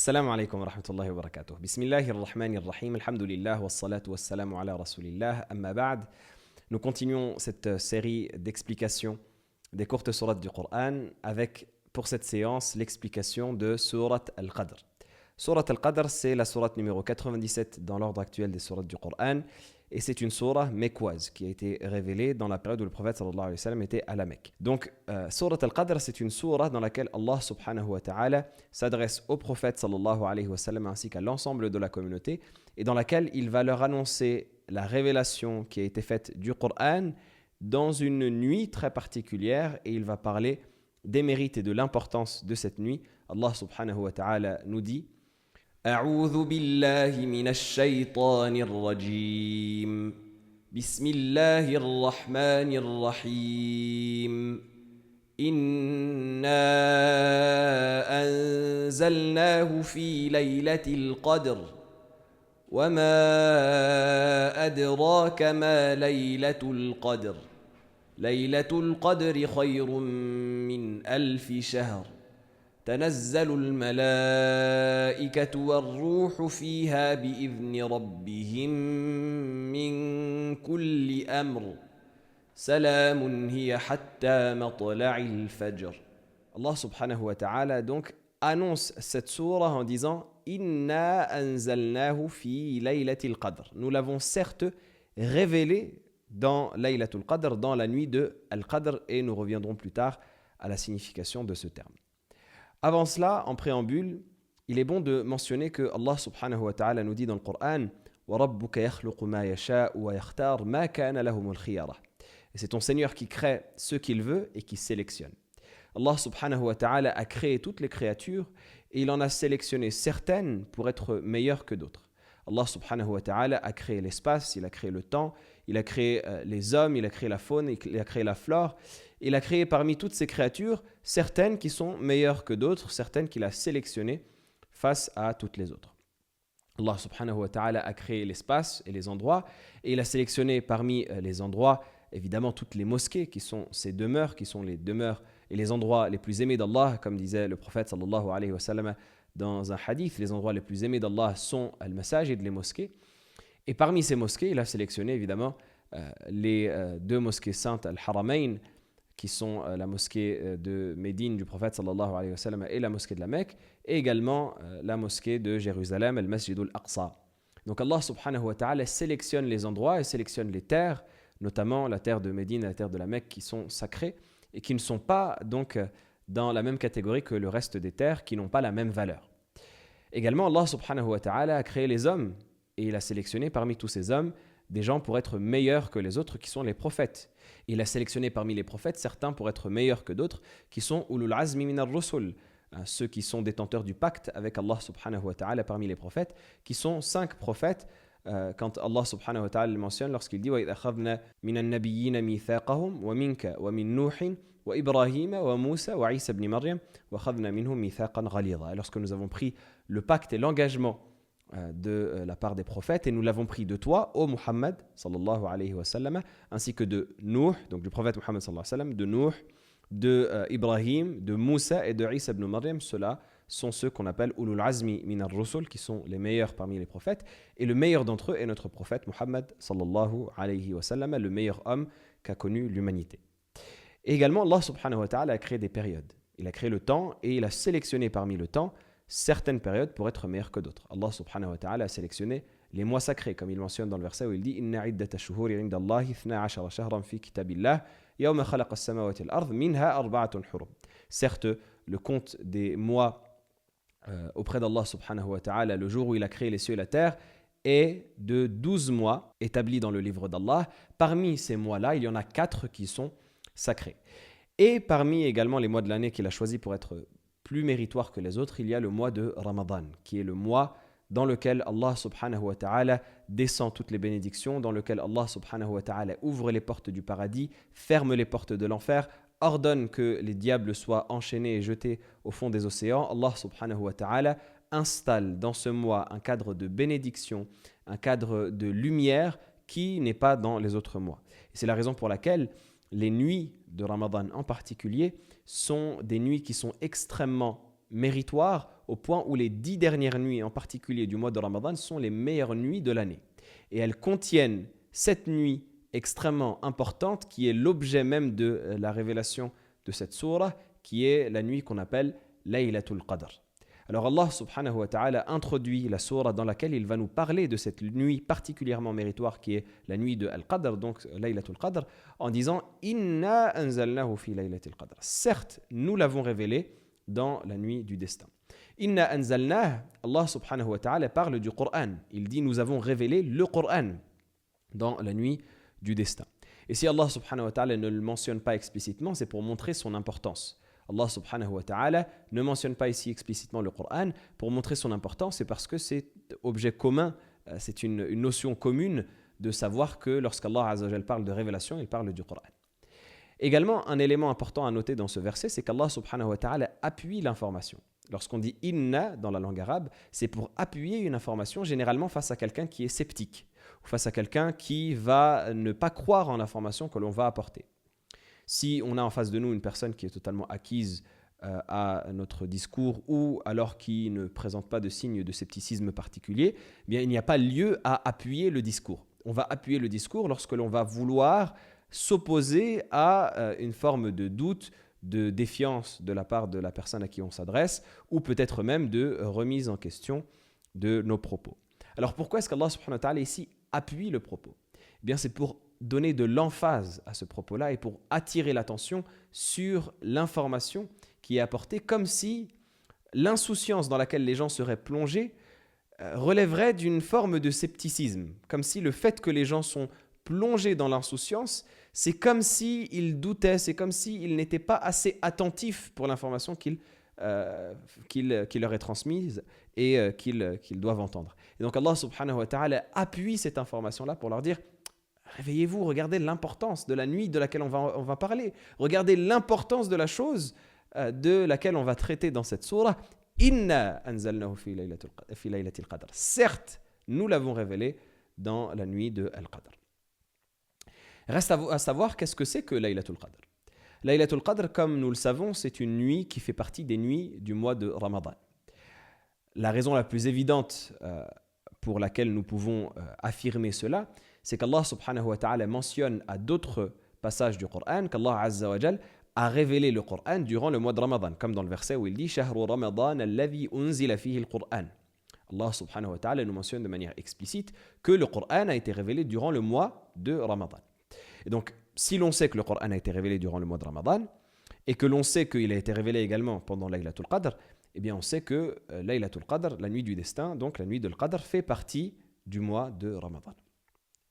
السلام عليكم ورحمة الله وبركاته. بسم الله الرحمن الرحيم. الحمد لله والصلاة والسلام على رسول الله. أما بعد, nous continuons cette série d'explications des courtes sourates du Coran avec, pour cette séance, l'explication de sourate Al-Qadr. Sourate Al-Qadr, c'est la sourate numéro 97 dans l'ordre actuel des sourates du Coran et c'est une sourate mécoise qui a été révélée dans la période où le prophète sallallahu alayhi wa sallam était à la Mecque. Donc, sourate Al-Qadr, c'est une sourate dans laquelle Allah subhanahu wa ta'ala s'adresse au prophète sallallahu alayhi wa sallam ainsi qu'à l'ensemble de la communauté et dans laquelle il va leur annoncer la révélation qui a été faite du Coran dans une nuit très particulière et il va parler des mérites et de l'importance de cette nuit. Allah subhanahu wa ta'ala nous dit أعوذ بالله من الشيطان الرجيم بسم الله الرحمن الرحيم إنا أنزلناه في ليلة القدر وما أدراك ما ليلة القدر ليلة القدر خير من ألف شهر تنزل الملائكة والروح فيها بإذن ربهم من كل أمر سلام هي حتى مطلع الفجر. Allah subhanahu wa ta'ala donc annonce cette sourate en disant Inna anzalnahu fi laylatil qadr. Nous l'avons certes révélé dans Laylatul Qadr, dans la nuit de Al-Qadr, et nous reviendrons plus tard à la signification de ce terme. Avant cela, en préambule, il est bon de mentionner que Allah subhanahu wa ta'ala nous dit dans le Coran وَرَبُّكَ يَخْلُقُ مَا يَشَاءُ وَيَخْتَارُ مَا كَانَ لَهُمُ الْخِيَرَةُ. Et c'est ton Seigneur qui crée ce qu'il veut et qui sélectionne. Allah subhanahu wa ta'ala a créé toutes les créatures et il en a sélectionné certaines pour être meilleures que d'autres. Allah subhanahu wa ta'ala a créé l'espace, il a créé le temps, il a créé les hommes, il a créé la faune, il a créé la flore. Il a créé parmi toutes ces créatures certaines qui sont meilleures que d'autres, certaines qu'il a sélectionnées face à toutes les autres. Allah subhanahu wa ta'ala a créé l'espace et les endroits et il a sélectionné parmi les endroits évidemment toutes les mosquées qui sont ces demeures, qui sont les demeures et les endroits les plus aimés d'Allah, comme disait le prophète sallallahu alayhi wa sallam dans un hadith, les endroits les plus aimés d'Allah sont al-masajid, les mosquées. Et parmi ces mosquées, il a sélectionné évidemment les deux mosquées saintes al-Haramayn, qui sont la mosquée de Médine du prophète sallallahu alayhi wa sallam et la mosquée de la Mecque, et également la mosquée de Jérusalem, le Masjid al-Aqsa. Donc Allah subhanahu wa ta'ala sélectionne les endroits et sélectionne les terres, notamment la terre de Médine et la terre de la Mecque qui sont sacrées et qui ne sont pas donc dans la même catégorie que le reste des terres, qui n'ont pas la même valeur. Également, Allah subhanahu wa ta'ala a créé les hommes et il a sélectionné parmi tous ces hommes des gens pour être meilleurs que les autres qui sont les prophètes. Il a sélectionné parmi les prophètes certains pour être meilleurs que d'autres qui sont ulul azmi min ar-rusul, ceux qui sont détenteurs du pacte avec Allah subhanahu wa ta'ala parmi les prophètes, qui sont 5 prophètes quand Allah subhanahu wa ta'ala le mentionne lorsqu'il dit وَإِذْ أَخَذْنَا مِنَ النَّبِيِّينَ مِيثَاقَهُمْ وَمِنْكَ وَمِنْ نُوحٍ وَإِبْرَاهِيمَ وَمُوسَى وَعِيسَى بْنِ مَرْيَمَ وَأَخَذْنَا مِنْهُمْ مِيثَاقًا غَلِيظًا. Lorsque nous avons pris le pacte et l'engagement de la part des prophètes et nous l'avons pris de toi, ô Muhammad sallallahu alayhi wa sallam, ainsi que de Nuh, donc du prophète Muhammad sallallahu alayhi wa sallam, de Nuh, de Ibrahim, de Moussa et de Isa ibn Maryam. Ceux-là sont ceux qu'on appelle ulul azmi min ar-rusul, qui sont les meilleurs parmi les prophètes, et le meilleur d'entre eux est notre prophète Muhammad sallallahu alayhi wa sallam, le meilleur homme qu'a connu l'humanité. Et également Allah subhanahu wa ta'ala a créé des périodes. Il a créé le temps et il a sélectionné parmi le temps certaines périodes pour être meilleures que d'autres. Allah subhanahu wa ta'ala a sélectionné les mois sacrés, comme il mentionne dans le verset où il dit Inna iddata shuhuri inda Allahi 12 shahran fi kitabillah yawma khalaqa as-samawati wal-ard minha arba'atun hurum. Certes, le compte des mois auprès d'Allah subhanahu wa ta'ala, le jour où il a créé les cieux et la terre, est de 12 mois établis dans le livre d'Allah. Parmi ces mois-là, il y en a 4 qui sont sacrés. Et parmi également les mois de l'année qu'il a choisi pour être plus méritoire que les autres, il y a le mois de Ramadan, qui est le mois dans lequel Allah subhanahu wa ta'ala descend toutes les bénédictions, dans lequel Allah subhanahu wa ta'ala ouvre les portes du paradis, ferme les portes de l'enfer, ordonne que les diables soient enchaînés et jetés au fond des océans. Allah subhanahu wa ta'ala installe dans ce mois un cadre de bénédiction, un cadre de lumière qui n'est pas dans les autres mois. Et c'est la raison pour laquelle les nuits de Ramadan en particulier sont des nuits qui sont extrêmement méritoire au point où les 10 dernières nuits, en particulier du mois de Ramadan, sont les meilleures nuits de l'année. Et elles contiennent cette nuit extrêmement importante qui est l'objet même de la révélation de cette sourate, qui est la nuit qu'on appelle Laylatul Qadr. Alors Allah subhanahu wa ta'ala introduit la sourate dans laquelle il va nous parler de cette nuit particulièrement méritoire qui est la nuit de Al-Qadr, donc Laylatul Qadr, en disant « Inna anzalnahu fi Laylatil Qadr ». Certes, nous l'avons révélé dans la nuit du destin. Inna anzalnah, Allah subhanahu wa ta'ala parle du Coran. Il dit « Nous avons révélé le Coran » dans la nuit du destin. Et si Allah subhanahu wa ta'ala ne le mentionne pas explicitement, c'est pour montrer son importance. Allah subhanahu wa ta'ala ne mentionne pas ici explicitement le Coran pour montrer son importance, c'est parce que c'est objet commun, c'est une notion commune de savoir que lorsqu'Allah azza wa jal parle de révélation, il parle du Coran. Également, un élément important à noter dans ce verset, c'est qu'Allah subhanahu wa ta'ala appuie l'information. Lorsqu'on dit « inna » dans la langue arabe, c'est pour appuyer une information généralement face à quelqu'un qui est sceptique ou face à quelqu'un qui va ne pas croire en l'information que l'on va apporter. Si on a en face de nous une personne qui est totalement acquise à notre discours ou alors qui ne présente pas de signe de scepticisme particulier, eh bien, il n'y a pas lieu à appuyer le discours. On va appuyer le discours lorsque l'on va vouloir s'opposer à une forme de doute, de défiance de la part de la personne à qui on s'adresse ou peut-être même de remise en question de nos propos. Alors pourquoi est-ce qu'Allah subhanahu wa ta'ala ici appuie le propos ? Eh bien, c'est pour donner de l'emphase à ce propos-là et pour attirer l'attention sur l'information qui est apportée, comme si l'insouciance dans laquelle les gens seraient plongés relèverait d'une forme de scepticisme, comme si le fait que les gens sont plongés dans l'insouciance, c'est comme s'ils doutaient, c'est comme s'ils n'étaient pas assez attentifs pour l'information qui leur est transmise et qu'ils doivent entendre. Et donc Allah subhanahu wa ta'ala appuie cette information-là pour leur dire « Réveillez-vous, regardez l'importance de la nuit de laquelle on va parler. Regardez l'importance de la chose de laquelle on va traiter dans cette sourate. Inna anzalnahu fi laylatil qadr. Certes, nous l'avons révélé dans la nuit de Al-Qadr. Reste à savoir qu'est-ce que c'est que Laylatul Qadr. Laylatul Qadr, comme nous le savons, c'est une nuit qui fait partie des nuits du mois de Ramadan. La raison la plus évidente pour laquelle nous pouvons affirmer cela, c'est qu'Allah subhanahu wa ta'ala mentionne à d'autres passages du Coran qu'Allah azza wa jal a révélé le Coran durant le mois de Ramadan, comme dans le verset où il dit « Shahru Ramadan alladhi unzila fihi al-Qur'an ». Allah subhanahu wa ta'ala nous mentionne de manière explicite que le Coran a été révélé durant le mois de Ramadan. Et donc, si l'on sait que le Coran a été révélé durant le mois de Ramadan et que l'on sait qu'il a été révélé également pendant Laylatul Qadr, eh bien on sait que Laylatul Qadr, la nuit du destin, donc la nuit de Qadr, fait partie du mois de Ramadan.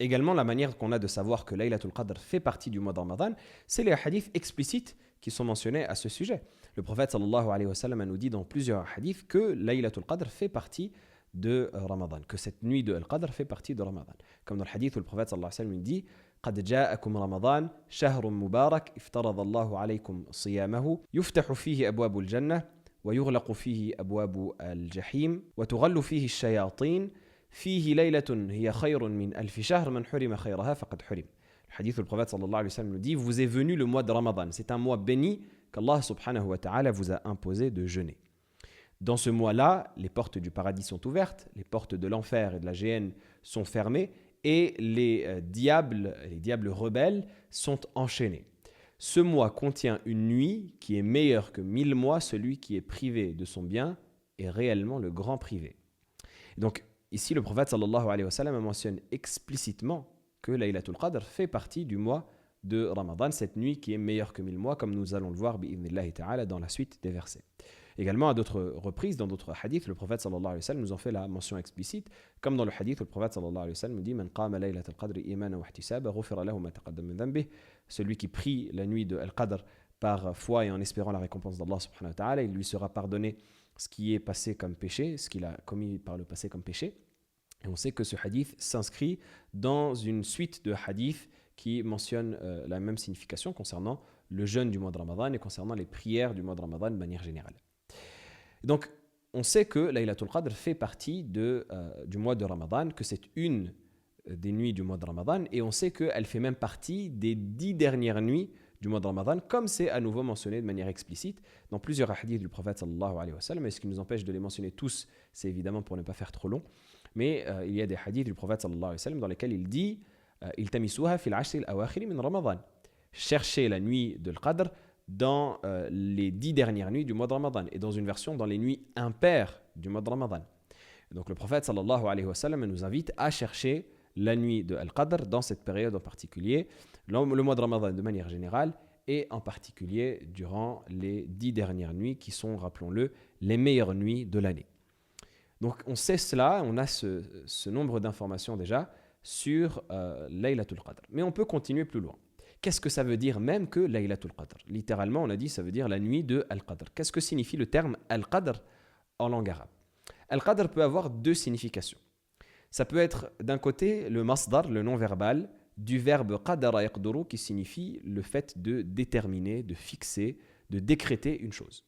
Également, la manière qu'on a de savoir que Laylatul Qadr fait partie du mois de Ramadan, c'est les hadiths explicites qui sont mentionnés à ce sujet. Le prophète sallallahu alayhi wa sallam nous dit dans plusieurs hadiths que Laylatul Qadr fait partie de Ramadan, que cette nuit de Al-Qadr fait partie de Ramadan. Comme dans le hadith où le prophète sallallahu alayhi wa sallam dit قد جاءكم رمضان شهر مبارك افترض الله عليكم صيامه يفتح فيه أبواب الجنة ويغلق فيه أبواب الجحيم وتغل فيه الشياطين فيه ليلة هي خير من ألف شهر من حرم خيرها فقد حرم. Le hadith où le prophète sallallahu alayhi wa sallam nous dit vous est venu le mois de Ramadan, c'est un mois béni qu'Allah subhanahu wa ta'ala vous a imposé de jeûner. Dans ce mois-là, les portes du paradis sont ouvertes, les portes de l'enfer et de la géhenne sont fermées et les diables rebelles sont enchaînés. Ce mois contient une nuit qui est meilleure que 1000 mois, celui qui est privé de son bien est réellement le grand privé. Donc ici le prophète sallallahu alayhi wa sallam mentionne explicitement que Laylatul Qadr fait partie du mois de Ramadan, cette nuit qui est meilleure que 1000 mois, comme nous allons le voir bi'idhnillahi ta'ala dans la suite des versets. Également, à d'autres reprises, dans d'autres hadiths, le prophète sallallahu alayhi wa sallam nous en fait la mention explicite, comme dans le hadith où le prophète sallallahu alayhi wa sallam nous dit Man qama laylatul qadri imana wa ihtisaba ghufira lahu ma taqaddama min dhanbih. Celui qui prie la nuit de Al-Qadr par foi et en espérant la récompense d'Allah subhanahu wa ta'ala, il lui sera pardonné ce qui est passé comme péché, ce qu'il a commis par le passé comme péché. Et on sait que ce hadith s'inscrit dans une suite de hadiths qui mentionnent la même signification concernant le jeûne du mois de Ramadan et concernant les prières du mois de Ramadan de manière générale. Donc, on sait que Laylatul Qadr fait partie du mois de Ramadan, que c'est une des nuits du mois de Ramadan, et on sait qu'elle fait même partie des 10 dernières nuits du mois de Ramadan, comme c'est à nouveau mentionné de manière explicite dans plusieurs hadiths du prophète sallallahu alayhi wa sallam. Et ce qui nous empêche de les mentionner tous, c'est évidemment pour ne pas faire trop long. Mais il y a des hadiths du prophète sallallahu alayhi wa sallam dans lesquels il dit Iltamisuha fil ashr al-awakhir min Ramadan. Cherchez la nuit de l'Qadr dans les 10 dernières nuits du mois de Ramadan. Et dans une version, dans les nuits impaires du mois de Ramadan. Donc le prophète sallallahu alayhi wa sallam nous invite à chercher la nuit de Al-Qadr dans cette période en particulier, le mois de Ramadan de manière générale, et en particulier durant les 10 dernières nuits qui sont, rappelons-le, les meilleures nuits de l'année. Donc on sait cela, on a ce nombre d'informations déjà sur Laylatul Qadr. Mais on peut continuer plus loin. Qu'est-ce que ça veut dire même que Laylatul Qadr? Littéralement, on a dit ça veut dire la nuit de Al-Qadr. Qu'est-ce que signifie le terme Al-Qadr en langue arabe? Al-Qadr peut avoir deux significations. Ça peut être d'un côté le masdar, le nom verbal, du verbe qadara yaqduru qui signifie le fait de déterminer, de fixer, de décréter une chose.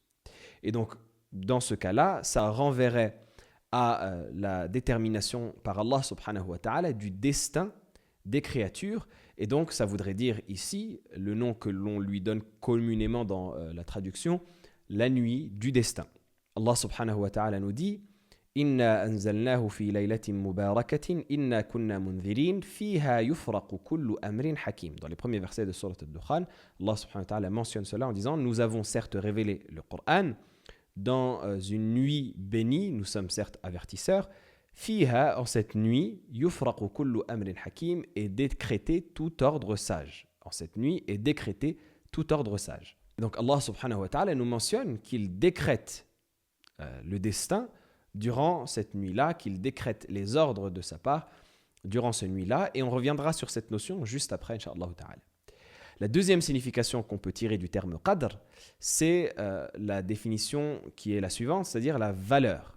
Et donc, dans ce cas-là, ça renverrait à la détermination par Allah subhanahu wa ta'ala du destin des créatures. Et donc, ça voudrait dire ici, le nom que l'on lui donne communément dans la traduction, la nuit du destin. Allah subhanahu wa ta'ala nous dit Inna anzalnahu fi laylatin mubarakatin inna kunna munzirin fiha yufraqu kullu amrin hakim. Dans les premiers versets de Surat Al-Dukhan, Allah subhanahu wa ta'ala mentionne cela en disant nous avons certes révélé le Coran dans une nuit bénie, nous sommes certes avertisseurs. Fiha, en cette nuit, yufraqu kullu amrin hakim, est décrété tout ordre sage. En cette nuit est décrété tout ordre sage. Donc Allah subhanahu wa ta'ala nous mentionne qu'il décrète le destin durant cette nuit-là, qu'il décrète les ordres de sa part durant cette nuit-là, et on reviendra sur cette notion juste après, incha'Allah ta'ala. La deuxième signification qu'on peut tirer du terme qadr, c'est la définition qui est la suivante, c'est-à-dire la valeur.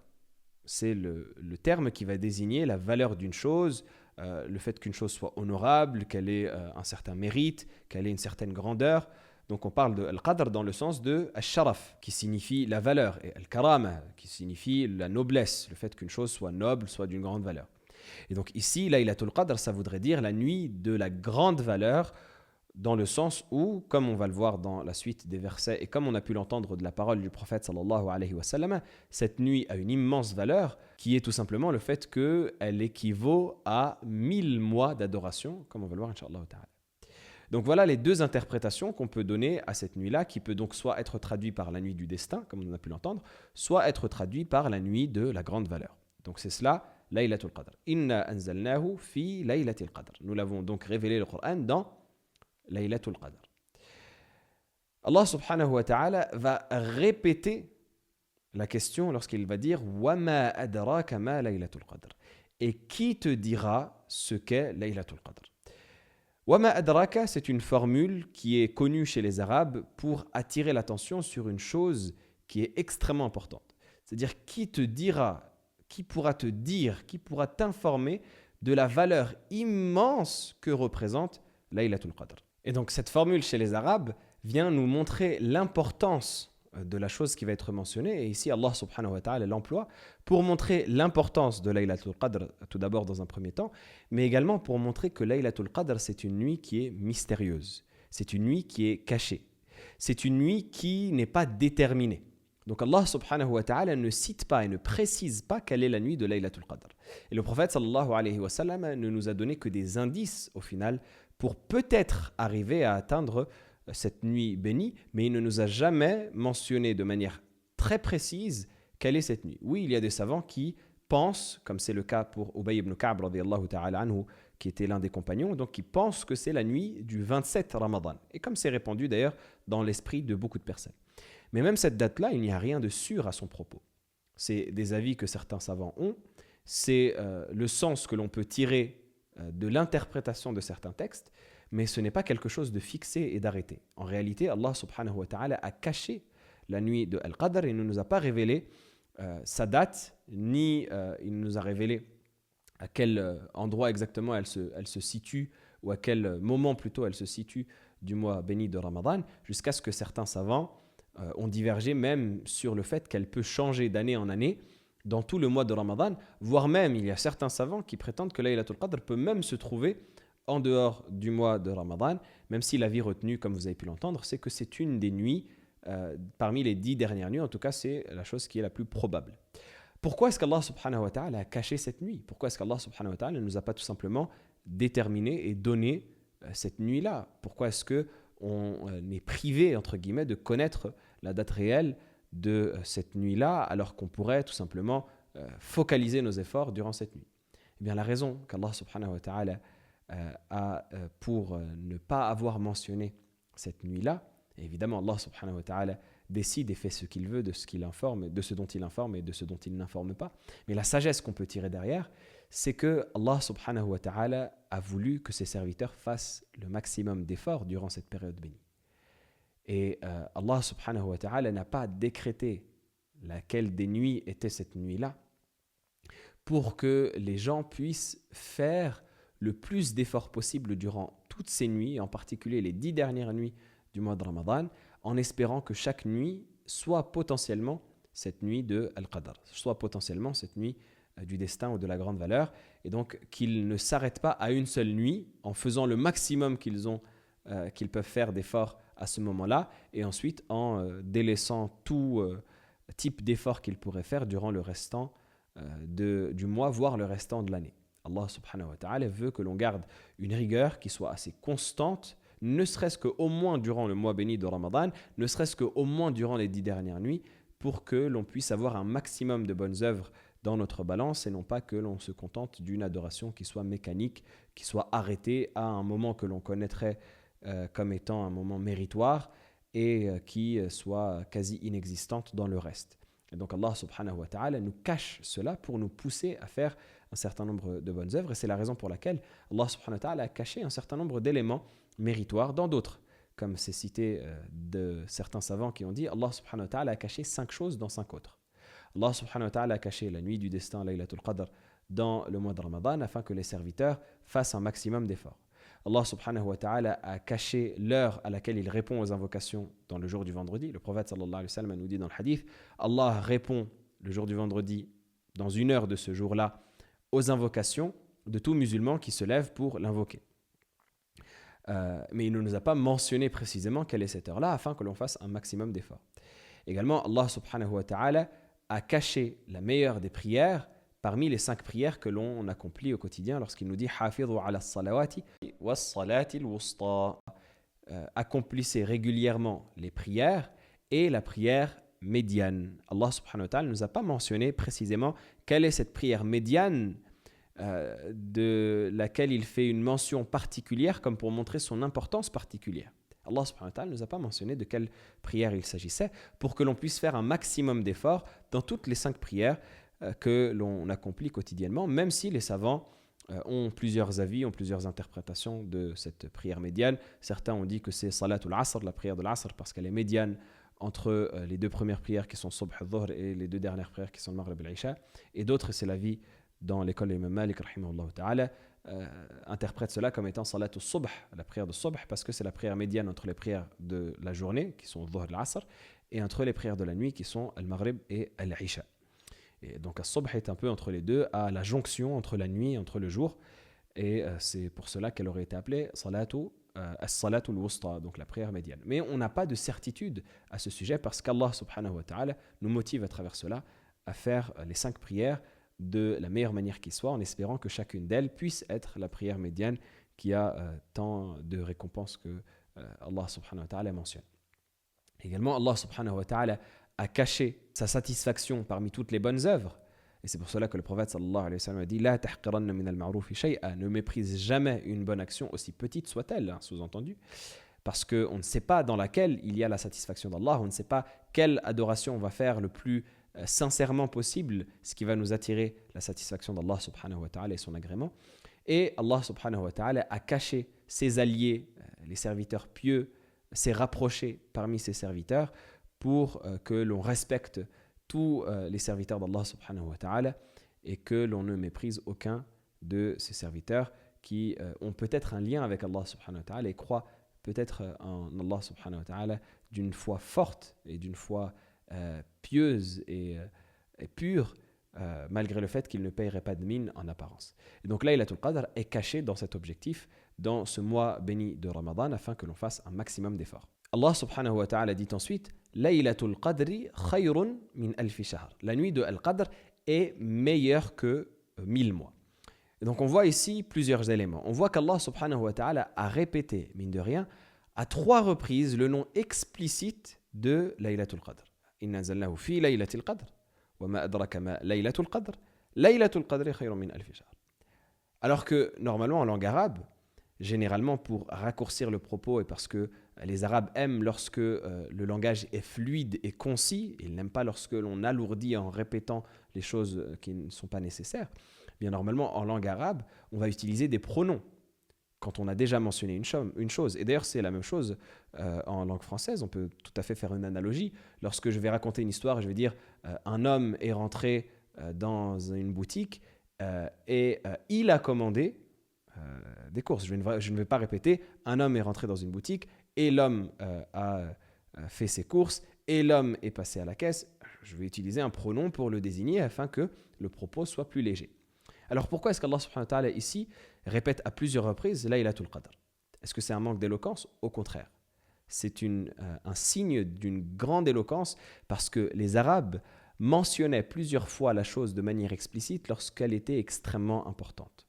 C'est le terme qui va désigner la valeur d'une chose, le fait qu'une chose soit honorable, qu'elle ait un certain mérite, qu'elle ait une certaine grandeur. Donc on parle de al-qadr dans le sens de al-sharaf, qui signifie la valeur, et al-karama, qui signifie la noblesse, le fait qu'une chose soit noble, soit d'une grande valeur. Et donc ici, Laylatul Qadr, ça voudrait dire la nuit de la grande valeur, dans le sens où, comme on va le voir dans la suite des versets, et comme on a pu l'entendre de la parole du prophète sallallahu alayhi wa sallam, cette nuit a une immense valeur, qui est tout simplement le fait qu'elle équivaut à 1000 mois d'adoration, comme on va le voir, incha'Allah ta'ala. Donc voilà les deux interprétations qu'on peut donner à cette nuit-là, qui peut donc soit être traduite par la nuit du destin, comme on a pu l'entendre, soit être traduite par la nuit de la grande valeur. Donc c'est cela, Laylatul Qadr. Inna anzalnahu fi Laylatil Qadr. Nous l'avons donc révélé le Coran dans Laylatul Qadr. Allah subhanahu wa ta'ala va répéter la question lorsqu'il va dire Wa ma adraka ma Laylatul Qadr. Et qui te dira ce qu'est Laylatul Qadr? Wama adraka, c'est une formule qui est connue chez les Arabes pour attirer l'attention sur une chose qui est extrêmement importante. C'est-à-dire qui te dira, qui pourra te dire, qui pourra t'informer de la valeur immense que représente Laylatul Qadr. Et donc cette formule chez les Arabes vient nous montrer l'importance de la chose qui va être mentionnée. Et ici, Allah subhanahu wa ta'ala l'emploie pour montrer l'importance de Laylatul Qadr, tout d'abord dans un premier temps, mais également pour montrer que Laylatul Qadr, c'est une nuit qui est mystérieuse. C'est une nuit qui est cachée. C'est une nuit qui n'est pas déterminée. Donc Allah subhanahu wa ta'ala ne cite pas et ne précise pas quelle est la nuit de Laylatul Qadr. Et le prophète sallallahu alayhi wa sallam ne nous a donné que des indices au final pour peut-être arriver à atteindre cette nuit bénie, mais il ne nous a jamais mentionné de manière très précise quelle est cette nuit. Oui, il y a des savants qui pensent, comme c'est le cas pour Ubay ibn Ka'b radiyallahu ta'ala anhu, qui était l'un des compagnons, donc qui pensent que c'est la nuit du 27 Ramadan. Et comme c'est répandu d'ailleurs dans l'esprit de beaucoup de personnes. Mais même cette date-là, il n'y a rien de sûr à son propos. C'est des avis que certains savants ont, c'est le sens que l'on peut tirer de l'interprétation de certains textes, mais ce n'est pas quelque chose de fixé et d'arrêté. En réalité, Allah subhanahu wa ta'ala a caché la nuit de Al-Qadr et ne nous a pas révélé sa date, ni il nous a révélé à quel endroit exactement elle se situe, ou à quel moment plutôt elle se situe du mois béni de Ramadan, jusqu'à ce que certains savants ont divergé même sur le fait qu'elle peut changer d'année en année dans tout le mois de Ramadan, voire même il y a certains savants qui prétendent que Laylatul Qadr peut même se trouver en dehors du mois de Ramadan, même si l'avis retenu, comme vous avez pu l'entendre, c'est que c'est une des nuits, parmi les 10 dernières nuits, en tout cas c'est la chose qui est la plus probable. Pourquoi est-ce qu'Allah subhanahu wa ta'ala a caché cette nuit? Pourquoi est-ce qu'Allah subhanahu wa ta'ala ne nous a pas tout simplement déterminé et donné cette nuit-là? Pourquoi est-ce qu'on est privé, entre guillemets, de connaître la date réelle de cette nuit-là, alors qu'on pourrait tout simplement focaliser nos efforts durant cette nuit? Eh bien, la raison qu'Allah subhanahu wa ta'ala a pour ne pas avoir mentionné cette nuit-là, et évidemment Allah subhanahu wa ta'ala décide et fait ce qu'il veut de ce qu'il informe, de ce dont il informe et de ce dont il n'informe pas. Mais la sagesse qu'on peut tirer derrière, c'est que Allah subhanahu wa ta'ala a voulu que ses serviteurs fassent le maximum d'efforts durant cette période bénie. Et Allah subhanahu wa ta'ala n'a pas décrété laquelle des nuits était cette nuit-là pour que les gens puissent faire le plus d'efforts possible durant toutes ces nuits, en particulier les 10 dernières nuits du mois de Ramadan, en espérant que chaque nuit soit potentiellement cette nuit de Al-Qadr, soit potentiellement cette nuit du destin ou de la grande valeur, et donc qu'ils ne s'arrêtent pas à une seule nuit en faisant le maximum qu'ils peuvent faire d'efforts à ce moment-là, et ensuite en délaissant tout type d'effort qu'ils pourraient faire durant le restant du mois, voire le restant de l'année. Allah subhanahu wa ta'ala veut que l'on garde une rigueur qui soit assez constante, ne serait-ce qu'au moins durant le mois béni de Ramadan, ne serait-ce qu'au moins durant les 10 dernières nuits, pour que l'on puisse avoir un maximum de bonnes œuvres dans notre balance et non pas que l'on se contente d'une adoration qui soit mécanique, qui soit arrêtée à un moment que l'on connaîtrait comme étant un moment méritoire et qui soit quasi inexistante dans le reste. Et donc Allah subhanahu wa ta'ala nous cache cela pour nous pousser à faire un certain nombre de bonnes œuvres, et c'est la raison pour laquelle Allah subhanahu wa ta'ala a caché un certain nombre d'éléments méritoires dans d'autres. Comme c'est cité de certains savants qui ont dit, Allah subhanahu wa ta'ala a caché 5 choses dans 5 autres. Allah subhanahu wa ta'ala a caché la nuit du destin, Laylatul Qadr, dans le mois de Ramadan, afin que les serviteurs fassent un maximum d'efforts. Allah subhanahu wa ta'ala a caché l'heure à laquelle il répond aux invocations dans le jour du vendredi. Le prophète sallallahu alayhi wa sallam nous dit dans le hadith, Allah répond le jour du vendredi, dans une heure de ce jour-là, aux invocations de tout musulman qui se lève pour l'invoquer. Mais il ne nous a pas mentionné précisément quelle est cette heure-là afin que l'on fasse un maximum d'efforts. Également, Allah subhanahu wa ta'ala a caché la meilleure des prières parmi les 5 prières que l'on accomplit au quotidien lorsqu'il nous dit « Hafidhu ala salawati wa salati al-wusta » accomplissez régulièrement les prières et la prière médiane. Allah subhanahu wa ta'ala ne nous a pas mentionné précisément quelle est cette prière médiane de laquelle il fait une mention particulière comme pour montrer son importance particulière. Allah subhanahu wa ta'ala ne nous a pas mentionné de quelle prière il s'agissait pour que l'on puisse faire un maximum d'efforts dans toutes les 5 prières que l'on accomplit quotidiennement, même si les savants ont plusieurs avis, ont plusieurs interprétations de cette prière médiane. Certains ont dit que c'est Salatul Asr, la prière de l'Asr, parce qu'elle est médiane entre les 2 premières prières qui sont Subh al-Dhuhr et les 2 dernières prières qui sont le Maghrib al-Isha. Et d'autres, c'est l'avis dans l'école de l'imam Malik, rahimahullah ta'ala, interprète cela comme étant Salatul Subh, la prière de Subh, parce que c'est la prière médiane entre les prières de la journée, qui sont Dhuhr al-Asr, et entre les prières de la nuit, qui sont al-Maghrib et al-Isha. Et donc al-Subh est un peu entre les deux, à la jonction entre la nuit et entre le jour, et c'est pour cela qu'elle aurait été appelée as-Salatul Wusta, donc la prière médiane. Mais on n'a pas de certitude à ce sujet parce qu'Allah subhanahu wa ta'ala nous motive à travers cela à faire les 5 prières de la meilleure manière qui soit, en espérant que chacune d'elles puisse être la prière médiane qui a tant de récompenses que Allah subhanahu wa ta'ala mentionne. Également, Allah subhanahu wa ta'ala a caché sa satisfaction parmi toutes les bonnes œuvres. Et c'est pour cela que le prophète sallallahu alayhi wa sallam a dit « La tahqiranna min al-ma'rufi shay'a » ne méprise jamais une bonne action, aussi petite soit-elle, hein, sous-entendu, parce qu'on ne sait pas dans laquelle il y a la satisfaction d'Allah, on ne sait pas quelle adoration on va faire le plus sincèrement possible, ce qui va nous attirer la satisfaction d'Allah subhanahu wa ta'ala et son agrément. Et Allah subhanahu wa ta'ala a caché ses alliés, les serviteurs pieux, s'est rapproché parmi ses serviteurs pour que l'on respecte tous les serviteurs d'Allah subhanahu wa ta'ala et que l'on ne méprise aucun de ces serviteurs qui ont peut-être un lien avec Allah subhanahu wa ta'ala et croient peut-être en Allah subhanahu wa ta'ala d'une foi forte et d'une foi pieuse et pure malgré le fait qu'il ne payerait pas de mine en apparence. Et donc Laylatul Qadr est caché dans cet objectif, dans ce mois béni de Ramadan, afin que l'on fasse un maximum d'efforts. Allah subhanahu wa ta'ala dit ensuite Laylatul Qadri khayrun min alfi shahr. La nuit de Al-Qadr est meilleure que 1000 mois. Et donc on voit ici plusieurs éléments. On voit qu'Allah subhanahu wa ta'ala a répété, mine de rien, à 3 reprises le nom explicite de Laylatul Qadr. Inna anzalnahu fi Laylatil Qadr. Wa ma adraka ma Laylatul Qadr. Laylatul Qadri khayrun min alfi shahr. Alors que normalement en langue arabe, généralement pour raccourcir le propos et parce que les Arabes aiment lorsque le langage est fluide et concis, ils n'aiment pas lorsque l'on alourdit en répétant les choses qui ne sont pas nécessaires. Bien normalement en langue arabe, on va utiliser des pronoms quand on a déjà mentionné une chose. Et d'ailleurs c'est la même chose en langue française, on peut tout à fait faire une analogie. Lorsque je vais raconter une histoire, je vais dire un homme est rentré dans une boutique et il a commandé des courses. Je ne vais pas répéter un homme est rentré dans une boutique et l'homme a fait ses courses et l'homme est passé à la caisse. Je vais utiliser un pronom pour le désigner afin que le propos soit plus léger. Alors pourquoi est-ce qu'Allah subhanahu wa ta'ala ici répète à plusieurs reprises Laylatul Qadr? Est-ce que c'est un manque d'éloquence? Au contraire. C'est un signe d'une grande éloquence parce que les Arabes mentionnaient plusieurs fois la chose de manière explicite lorsqu'elle était extrêmement importante.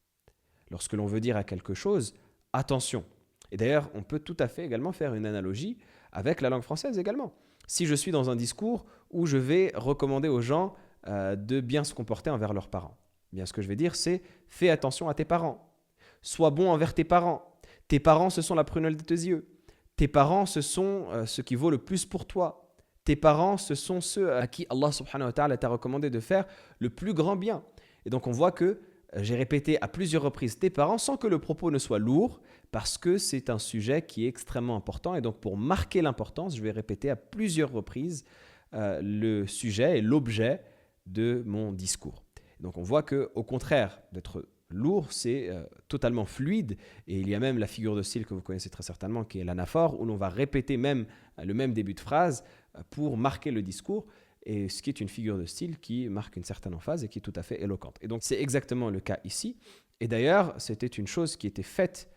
Lorsque l'on veut dire à quelque chose, attention. Et d'ailleurs, on peut tout à fait également faire une analogie avec la langue française également. Si je suis dans un discours où je vais recommander aux gens de bien se comporter envers leurs parents, bien ce que je vais dire, c'est fais attention à tes parents. Sois bon envers tes parents. Tes parents, ce sont la prunelle de tes yeux. Tes parents, ce sont ce qui vaut le plus pour toi. Tes parents, ce sont ceux à qui Allah subhanahu wa ta'ala t'a recommandé de faire le plus grand bien. Et donc on voit que j'ai répété à plusieurs reprises tes parents sans que le propos ne soit lourd parce que c'est un sujet qui est extrêmement important. Et donc pour marquer l'importance, je vais répéter à plusieurs reprises le sujet et l'objet de mon discours. Donc on voit qu'au contraire d'être lourd, c'est totalement fluide. Et il y a même la figure de style que vous connaissez très certainement qui est l'anaphore où l'on va répéter même le même début de phrase pour marquer le discours. Et ce qui est une figure de style qui marque une certaine emphase et qui est tout à fait éloquente. Et donc c'est exactement le cas ici. Et d'ailleurs, c'était une chose qui était faite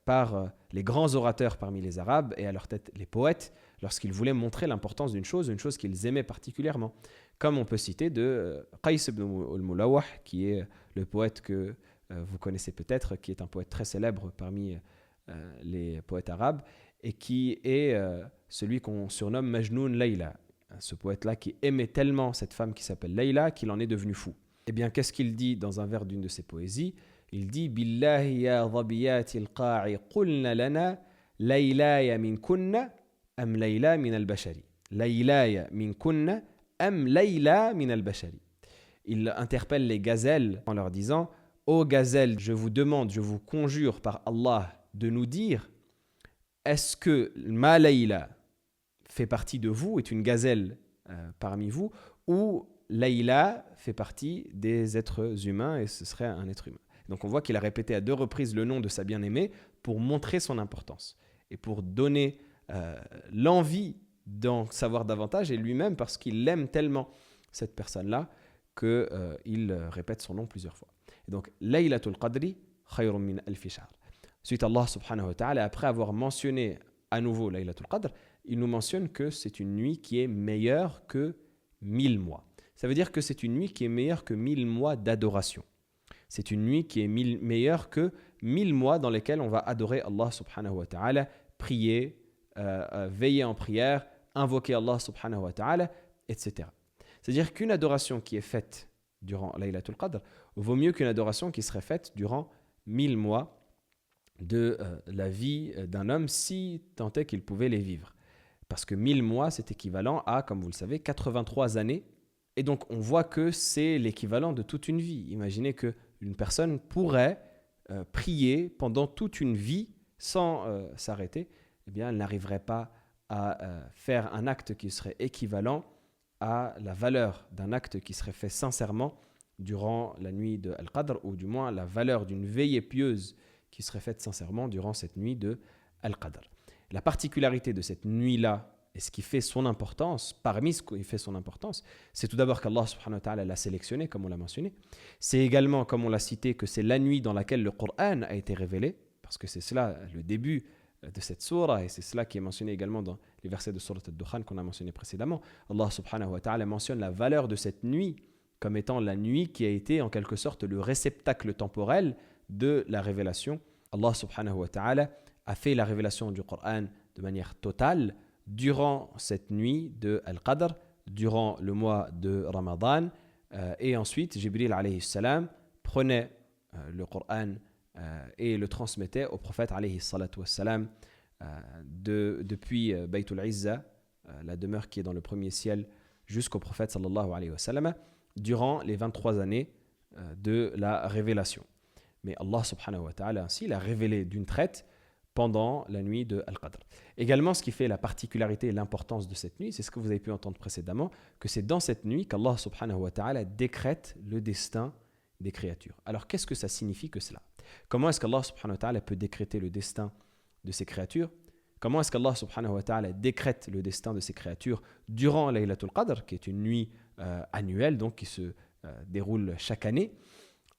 par les grands orateurs parmi les Arabes et à leur tête les poètes lorsqu'ils voulaient montrer l'importance d'une chose qu'ils aimaient particulièrement. Comme on peut citer de Qais ibn al-Mulawah, qui est le poète que vous connaissez peut-être, qui est un poète très célèbre parmi les poètes arabes et qui est celui qu'on surnomme Majnoun Layla. Ce poète-là qui aimait tellement cette femme qui s'appelle Layla qu'il en est devenu fou. Eh bien, qu'est-ce qu'il dit dans un vers d'une de ses poésies? Il dit « Billahi ya dhabiyati al-qa'i qulna lana Laylaya min kunna am Layla min al-bashari » Laylaya min kunna am Layla min al-bashari. Il interpelle les gazelles en leur disant « Ô gazelles, je vous demande, je vous conjure par Allah de nous dire est-ce que ma Layla fait partie de vous, est une gazelle parmi vous, ou Layla fait partie des êtres humains et ce serait un être humain. Donc on voit qu'il a répété à 2 reprises le nom de sa bien-aimée pour montrer son importance et pour donner l'envie d'en savoir davantage et lui-même parce qu'il l'aime tellement cette personne-là qu'il répète son nom plusieurs fois. Et donc Laylatul Qadri khayrun min alfi shahr. Ensuite Allah subhanahu wa ta'ala, après avoir mentionné à nouveau Laylatul Qadr, il nous mentionne que c'est une nuit qui est meilleure que 1000 mois. Ça veut dire que c'est une nuit qui est meilleure que 1000 mois d'adoration. C'est une nuit qui est meilleure que 1000 mois dans lesquels on va adorer Allah subhanahu wa ta'ala, prier, veiller en prière, invoquer Allah subhanahu wa ta'ala, etc. C'est-à-dire qu'une adoration qui est faite durant Laylatul Qadr vaut mieux qu'une adoration qui serait faite durant 1000 mois de la vie d'un homme si tant est qu'il pouvait les vivre. Parce que 1000 mois, c'est équivalent à, comme vous le savez, 83 années. Et donc, on voit que c'est l'équivalent de toute une vie. Imaginez qu'une personne pourrait prier pendant toute une vie sans s'arrêter. Eh bien, elle n'arriverait pas à faire un acte qui serait équivalent à la valeur d'un acte qui serait fait sincèrement durant la nuit de Al-Qadr, ou du moins la valeur d'une veillée pieuse qui serait faite sincèrement durant cette nuit de Al-Qadr. La particularité de cette nuit-là et ce qui fait son importance, parmi ce qui fait son importance, c'est tout d'abord qu'Allah subhanahu wa ta'ala l'a sélectionné, comme on l'a mentionné. C'est également, comme on l'a cité, que c'est la nuit dans laquelle le Coran a été révélé, parce que c'est cela le début de cette sourate, et c'est cela qui est mentionné également dans les versets de sourate Ad-Dukhan qu'on a mentionné précédemment. Allah subhanahu wa ta'ala mentionne la valeur de cette nuit comme étant la nuit qui a été en quelque sorte le réceptacle temporel de la révélation. Allah subhanahu wa ta'ala a fait la révélation du Coran de manière totale durant cette nuit de Al-Qadr, durant le mois de Ramadan, et ensuite Jibril alayhi salam prenait le Coran et le transmettait au prophète alayhi salatu wassalam depuis Baytul Izza, la demeure qui est dans le premier ciel, jusqu'au prophète sallallahu alayhi wa sallam, durant les 23 années de la révélation. Mais Allah subhanahu wa ta'ala ainsi l'a révélé d'une traite pendant la nuit de Al-Qadr. Également, ce qui fait la particularité et l'importance de cette nuit, c'est ce que vous avez pu entendre précédemment, que c'est dans cette nuit qu'Allah subhanahu wa ta'ala décrète le destin des créatures. Alors, qu'est-ce que ça signifie que cela ? Comment est-ce qu'Allah subhanahu wa ta'ala peut décréter le destin de ces créatures ? Comment est-ce qu'Allah subhanahu wa ta'ala décrète le destin de ces créatures durant Laylatul Qadr, qui est une nuit annuelle, donc qui se déroule chaque année,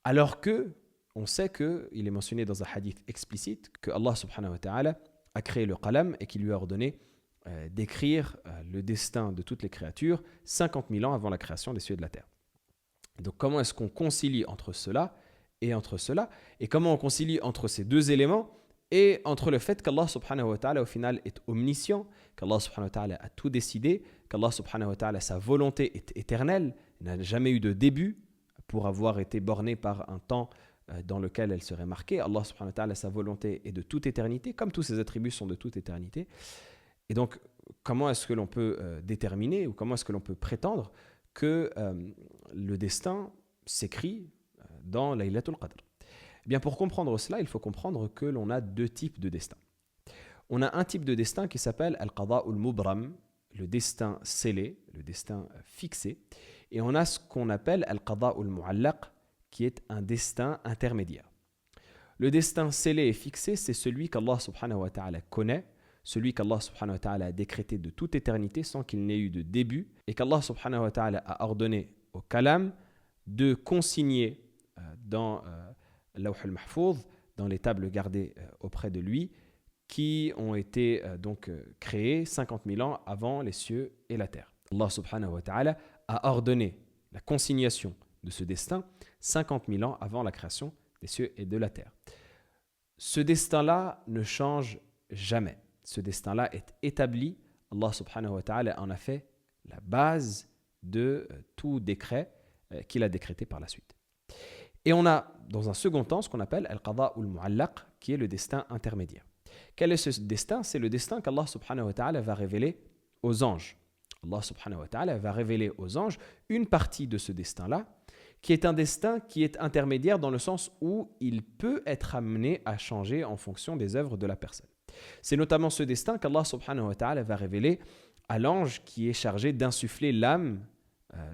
alors que on sait qu'il est mentionné dans un hadith explicite que Allah subhanahu wa ta'ala a créé le qalam et qu'il lui a ordonné d'écrire le destin de toutes les créatures 50 000 ans avant la création des cieux et de la terre. Donc comment est-ce qu'on concilie entre cela et entre cela ? Et comment on concilie entre ces deux éléments et entre le fait qu'Allah subhanahu wa ta'ala au final est omniscient, qu'Allah subhanahu wa ta'ala a tout décidé, qu'Allah subhanahu wa ta'ala, sa volonté est éternelle, il n'a jamais eu de début pour avoir été borné par un temps dans lequel elle serait marquée. Allah subhanahu wa ta'ala, sa volonté est de toute éternité, comme tous ses attributs sont de toute éternité. Et donc, comment est-ce que l'on peut déterminer ou comment est-ce que l'on peut prétendre que le destin s'écrit dans Laylatul Qadr ? Eh bien, pour comprendre cela, il faut comprendre que l'on a deux types de destin. On a un type de destin qui s'appelle Al-Qada'ul Mubram, le destin scellé, le destin fixé. Et on a ce qu'on appelle Al-Qada'ul Mu'allaq, qui est un destin intermédiaire. Le destin scellé et fixé, c'est celui qu'Allah subhanahu wa ta'ala connaît, celui qu'Allah subhanahu wa ta'ala a décrété de toute éternité sans qu'il n'ait eu de début, et qu'Allah subhanahu wa ta'ala a ordonné au kalam de consigner dans Lawh al-Mahfouz, dans les tables gardées auprès de lui, qui ont été donc créées 50 000 ans avant les cieux et la terre. Allah subhanahu wa ta'ala a ordonné la consignation de ce destin 50 000 ans avant la création des cieux et de la terre. Ce destin-là ne change jamais. Ce destin-là est établi. Allah subhanahu wa ta'ala en a fait la base de tout décret qu'il a décrété par la suite. Et on a, dans un second temps, ce qu'on appelle Al-Qada'ul Mu'allaq, qui est le destin intermédiaire. Quel est ce destin ? C'est le destin qu'Allah subhanahu wa ta'ala va révéler aux anges. Allah subhanahu wa ta'ala va révéler aux anges une partie de ce destin-là, qui est un destin qui est intermédiaire dans le sens où il peut être amené à changer en fonction des œuvres de la personne. C'est notamment ce destin qu'Allah subhanahu wa ta'ala va révéler à l'ange qui est chargé d'insuffler l'âme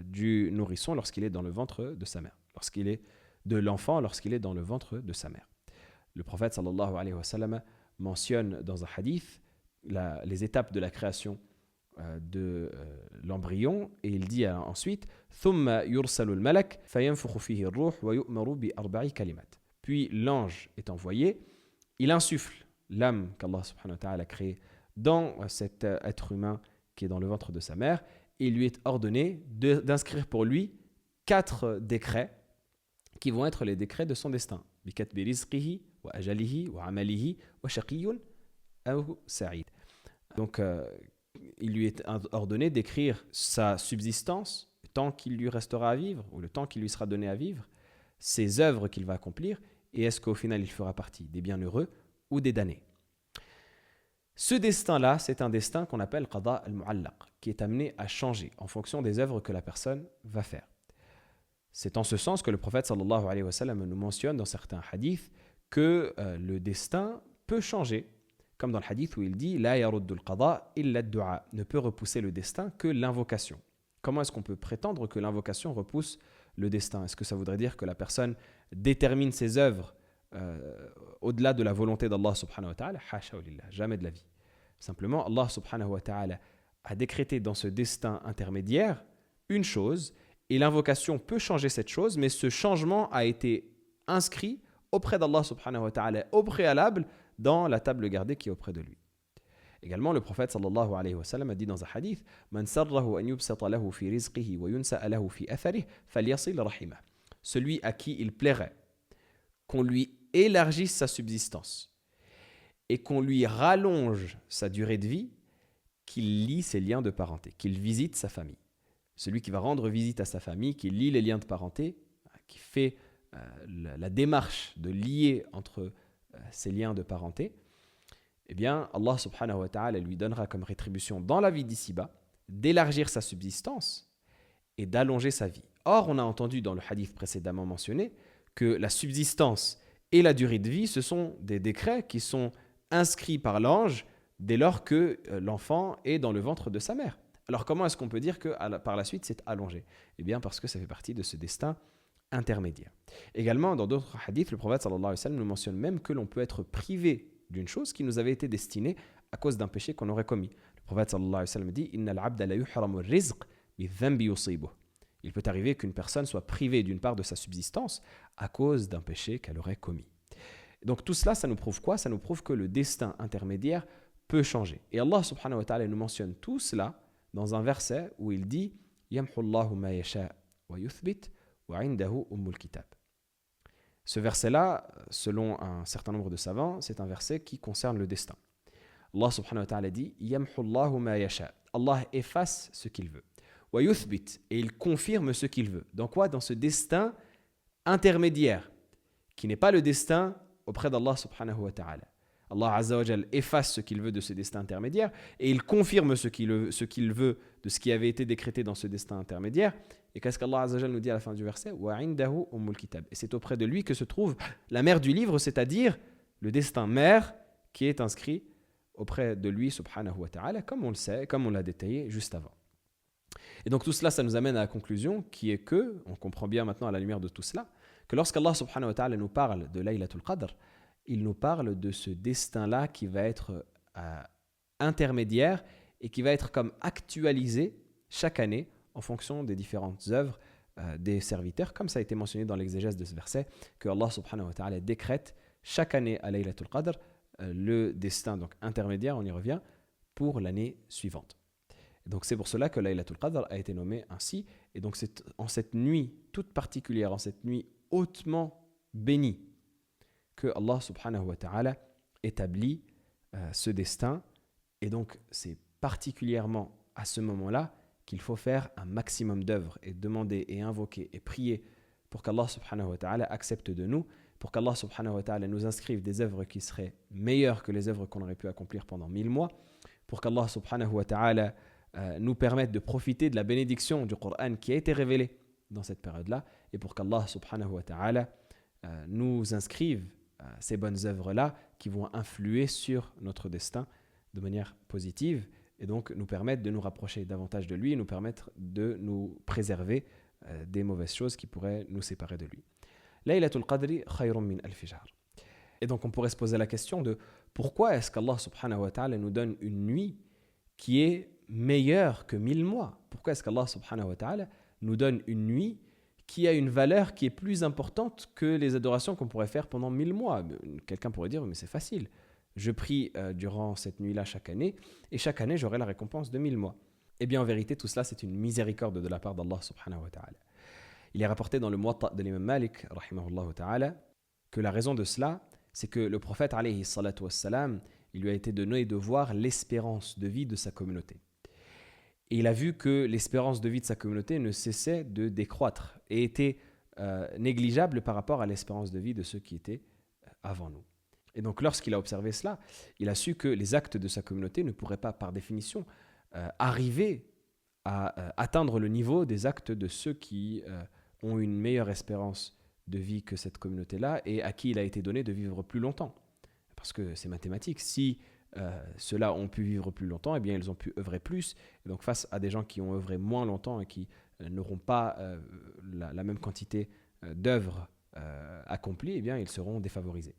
du nourrisson lorsqu'il est dans le ventre de sa mère, lorsqu'il est de l'enfant lorsqu'il est dans le ventre de sa mère. Le prophète sallallahu alayhi wa sallam mentionne dans un hadith les étapes de la création de l'embryon et il dit ensuite ثم يرسل الملك فينفخ فيه الروح ويؤمر بأربع كلمات. Puis l'ange est envoyé, il insuffle l'âme qu'Allah subhanahu wa ta'ala a créée dans cet être humain qui est dans le ventre de sa mère et il lui est ordonné d'inscrire pour lui 4 décrets qui vont être les décrets de son destin. بِكَتْبِ رِزْقِهِ وَأَجَلِهِ وَعَمَلِهِ وَشَقِيٌّ أَوْ سَعِيدٌ. Donc, il lui est ordonné d'écrire sa subsistance, le temps qu'il lui restera à vivre, ou le temps qui lui sera donné à vivre, ses œuvres qu'il va accomplir, et est-ce qu'au final il fera partie des bienheureux ou des damnés. Ce destin-là, c'est un destin qu'on appelle Qada al-Mu'allaq, qui est amené à changer en fonction des œuvres que la personne va faire. C'est en ce sens que le prophète sallallahu alayhi wa sallam nous mentionne dans certains hadiths que le destin peut changer, comme dans le hadith où il dit « La yaruddu al-qada illa ad-du'a » ne peut repousser le destin que l'invocation. Comment est-ce qu'on peut prétendre que l'invocation repousse le destin ? Est-ce que ça voudrait dire que la personne détermine ses œuvres au-delà de la volonté d'Allah subhanahu wa ta'ala ? Hasha wa lillah, jamais de la vie. Simplement, Allah subhanahu wa ta'ala a décrété dans ce destin intermédiaire une chose, et l'invocation peut changer cette chose, mais ce changement a été inscrit auprès d'Allah subhanahu wa ta'ala au préalable dans la table gardée qui est auprès de lui. Également, le prophète sallallahu alayhi wa sallam a dit dans un hadith Man sarrahu an yubsata lahu fi rizqihi wa yunsa'a lahu fi atharih falyasil rahimah. Celui à qui il plairait qu'on lui élargisse sa subsistance et qu'on lui rallonge sa durée de vie, qu'il lie ses liens de parenté, qu'il visite sa famille. Celui qui va rendre visite à sa famille, qui lie les liens de parenté, qui fait la démarche de lier entre ces liens de parenté, eh bien, Allah subhanahu wa ta'ala lui donnera comme rétribution dans la vie d'ici-bas d'élargir sa subsistance et d'allonger sa vie. Or, on a entendu dans le hadith précédemment mentionné que la subsistance et la durée de vie, ce sont des décrets qui sont inscrits par l'ange dès lors que l'enfant est dans le ventre de sa mère. Alors, comment est-ce qu'on peut dire que par la suite, c'est allongé ? Eh bien, parce que ça fait partie de ce destin intermédiaire. Également, dans d'autres hadiths, le prophète sallallahu alayhi wa sallam nous mentionne même que l'on peut être privé d'une chose qui nous avait été destinée à cause d'un péché qu'on aurait commis. Le prophète sallallahu alayhi wa sallam dit « Inna al-abda la yuhramu rizq bi dhanbi yusibuh » Il peut arriver qu'une personne soit privée d'une part de sa subsistance à cause d'un péché qu'elle aurait commis. Donc tout cela, ça nous prouve quoi ? Ça nous prouve que le destin intermédiaire peut changer. Et Allah subhanahu wa ta'ala nous mentionne tout cela dans un verset où il dit « Yamhu Allahu ma yasha wa yuthbit wa indahu ummul kitab » Ce verset-là, selon un certain nombre de savants, c'est un verset qui concerne le destin. Allah subhanahu wa ta'ala dit « Yamhu Allahu ma yasha » Allah efface ce qu'il veut. « Wa yuthbit » et il confirme ce qu'il veut. Dans quoi ? Dans ce destin intermédiaire, qui n'est pas le destin auprès d'Allah subhanahu wa ta'ala. Allah azza wa jal efface ce qu'il veut de ce destin intermédiaire et il confirme ce qu'il veut de ce qui avait été décrété dans ce destin intermédiaire. Et qu'est-ce qu'Allah azza wa jal nous dit à la fin du verset ? Wa indahu ummul kitab. Et c'est auprès de lui que se trouve la mère du livre, c'est-à-dire le destin mère qui est inscrit auprès de lui subhanahu wa ta'ala, comme on le sait, comme on l'a détaillé juste avant. Et donc tout cela, ça nous amène à la conclusion qui est que, on comprend bien maintenant à la lumière de tout cela, que lorsqu'Allah subhanahu wa ta'ala nous parle de Laylatul Qadr, il nous parle de ce destin-là qui va être intermédiaire et qui va être comme actualisé chaque année en fonction des différentes œuvres des serviteurs, comme ça a été mentionné dans l'exégèse de ce verset, que Allah subhanahu wa ta'ala décrète chaque année à Laylatul Qadr le destin donc intermédiaire, on y revient, pour l'année suivante. Et donc c'est pour cela que Laylatul Qadr a été nommée ainsi, et donc c'est en cette nuit toute particulière, en cette nuit hautement bénie, que Allah subhanahu wa ta'ala établit ce destin. Et donc c'est particulièrement à ce moment-là qu'il faut faire un maximum d'œuvres et demander et invoquer et prier pour qu'Allah subhanahu wa ta'ala accepte de nous, pour qu'Allah subhanahu wa ta'ala nous inscrive des œuvres qui seraient meilleures que les œuvres qu'on aurait pu accomplir pendant 1000 mois, pour qu'Allah subhanahu wa ta'ala nous permette de profiter de la bénédiction du Coran qui a été révélé dans cette période-là, et pour qu'Allah subhanahu wa ta'ala nous inscrive ces bonnes œuvres-là qui vont influer sur notre destin de manière positive et donc nous permettre de nous rapprocher davantage de lui et nous permettre de nous préserver des mauvaises choses qui pourraient nous séparer de lui. Laylatul Qadri khayrun min alfi shahr. Et donc on pourrait se poser la question de pourquoi est-ce qu'Allah subhanahu wa ta'ala nous donne une nuit qui est meilleure que 1000 mois ? Pourquoi est-ce qu'Allah subhanahu wa ta'ala nous donne une nuit qui a une valeur qui est plus importante que les adorations qu'on pourrait faire pendant 1000 mois. Quelqu'un pourrait dire, mais c'est facile. Je prie durant cette nuit-là chaque année, et chaque année, j'aurai la récompense de 1000 mois. Eh bien, en vérité, tout cela, c'est une miséricorde de la part d'Allah subhanahu wa ta'ala. Il est rapporté dans le Muwatta de l'imam Malik, rahimahullah ta'ala, que la raison de cela, c'est que le prophète, alayhi salatu wassalam, il lui a été donné de voir l'espérance de vie de sa communauté. Et il a vu que l'espérance de vie de sa communauté ne cessait de décroître et était négligeable par rapport à l'espérance de vie de ceux qui étaient avant nous. Et donc lorsqu'il a observé cela, il a su que les actes de sa communauté ne pourraient pas par définition arriver à atteindre le niveau des actes de ceux qui ont une meilleure espérance de vie que cette communauté-là et à qui il a été donné de vivre plus longtemps. Parce que c'est mathématique, si ceux-là ont pu vivre plus longtemps, eh bien ils ont pu œuvrer plus. Et donc face à des gens qui ont œuvré moins longtemps et qui n'auront pas la même quantité d'œuvres accomplies, eh bien ils seront défavorisés.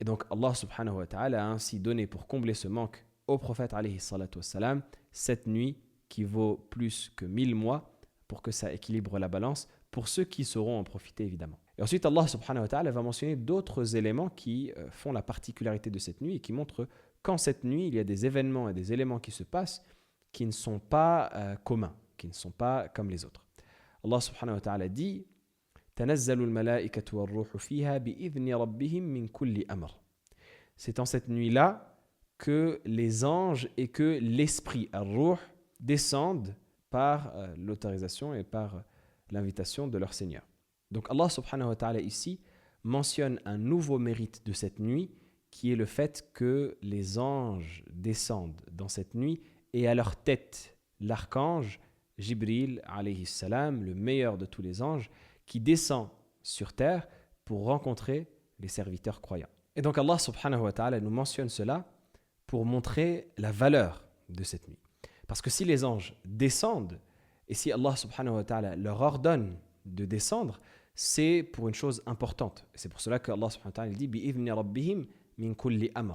Et donc Allah subhanahu wa ta'ala a ainsi donné pour combler ce manque au prophète alayhi salatu wassalam, cette nuit qui vaut plus que 1000 mois pour que ça équilibre la balance pour ceux qui sauront en profiter évidemment. Et ensuite Allah subhanahu wa ta'ala va mentionner d'autres éléments qui font la particularité de cette nuit et qui montrent qu'en cette nuit il y a des événements et des éléments qui se passent qui ne sont pas communs, qui ne sont pas comme les autres. Allah subhanahu wa ta'ala dit تنزل الملائكة والروح فيها بإذن ربهم من كل أمر. C'est en cette nuit-là que les anges et que l'esprit, ar-ruh, descendent par l'autorisation et par l'invitation de leur Seigneur. Donc Allah subhanahu wa ta'ala ici mentionne un nouveau mérite de cette nuit qui est le fait que les anges descendent dans cette nuit et à leur tête l'archange Jibril alayhi salam, le meilleur de tous les anges, qui descend sur terre pour rencontrer les serviteurs croyants. Et donc Allah subhanahu wa ta'ala nous mentionne cela pour montrer la valeur de cette nuit. Parce que si les anges descendent, et si Allah subhanahu wa ta'ala leur ordonne de descendre, c'est pour une chose importante. C'est pour cela que Allah subhanahu wa ta'ala dit « Bi'idhni rabbihim min kulli amr »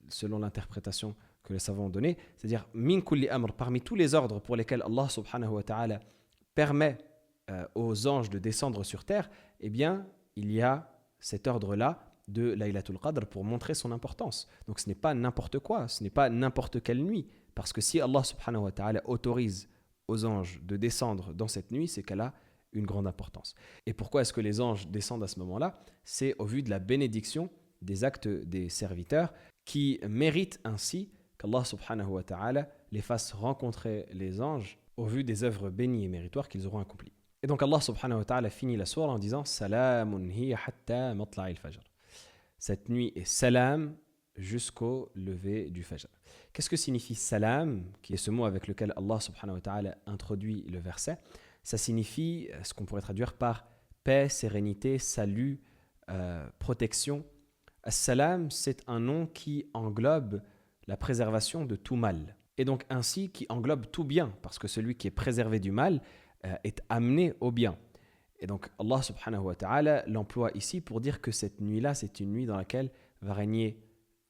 selon l'interprétation que les savants ont donnée, c'est-à-dire « min kulli amr » parmi tous les ordres pour lesquels Allah subhanahu wa ta'ala permet aux anges de descendre sur terre, eh bien, il y a cet ordre-là de Laylatul Qadr pour montrer son importance. Donc ce n'est pas n'importe quoi, ce n'est pas n'importe quelle nuit, parce que si Allah subhanahu wa ta'ala autorise aux anges de descendre dans cette nuit, c'est qu'elle a une grande importance. Et pourquoi est-ce que les anges descendent à ce moment-là ? C'est au vu de la bénédiction des actes des serviteurs qui méritent ainsi qu'Allah subhanahu wa ta'ala les fasse rencontrer les anges au vu des œuvres bénies et méritoires qu'ils auront accomplies. Et donc Allah subhanahu wa ta'ala finit la sourate en disant Salamun hiya hatta matla'il fajr. Cette nuit est salam jusqu'au lever du fajr. Qu'est-ce que signifie salam, qui est ce mot avec lequel Allah subhanahu wa ta'ala introduit le verset ? Ça signifie ce qu'on pourrait traduire par paix, sérénité, salut, protection. As-salam, c'est un nom qui englobe la préservation de tout mal. Et donc ainsi qui englobe tout bien, parce que celui qui est préservé du mal est amené au bien. Et donc Allah subhanahu wa ta'ala l'emploie ici pour dire que cette nuit-là, c'est une nuit dans laquelle va régner